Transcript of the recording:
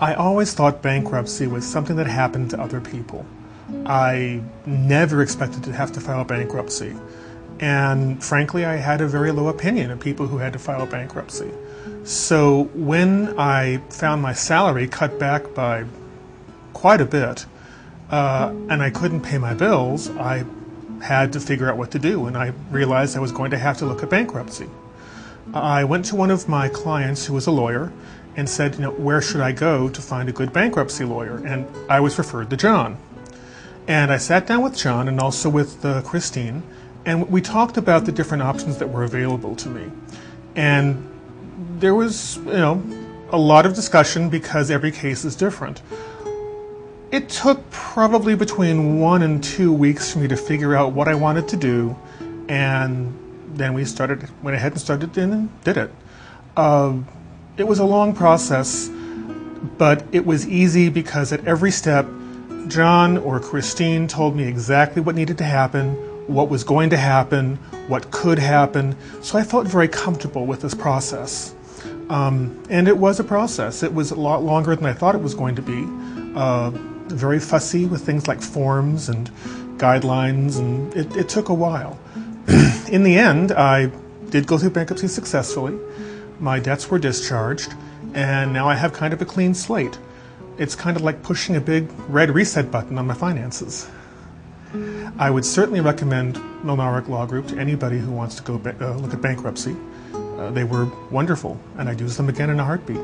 I always thought bankruptcy was something that happened to other people. I never expected to have to file bankruptcy. And frankly, I had a very low opinion of people who had to file bankruptcy. So when I found my salary cut back by quite a bit, and I couldn't pay my bills, I had to figure out what to do, and I realized I was going to have to look at bankruptcy. I went to one of my clients who was a lawyer and said, where should I go to find a good bankruptcy lawyer? And I was referred to John. And I sat down with John and also with Christine, and we talked about the different options that were available to me. And there was, a lot of discussion because every case is different. It took probably between 1 and 2 weeks for me to figure out what I wanted to do, and then we went ahead and started and did it. It was a long process, but it was easy because at every step, John or Christine told me exactly what needed to happen, what was going to happen, what could happen, so I felt very comfortable with this process. And it was a process. It was a lot longer than I thought it was going to be. Very fussy with things like forms and guidelines, and it took a while. In the end, I did go through bankruptcy successfully. My debts were discharged, and now I have kind of a clean slate. It's kind of like pushing a big red reset button on my finances. I would certainly recommend Mlnarik Law Group to anybody who wants to go look at bankruptcy. They were wonderful, and I'd use them again in a heartbeat.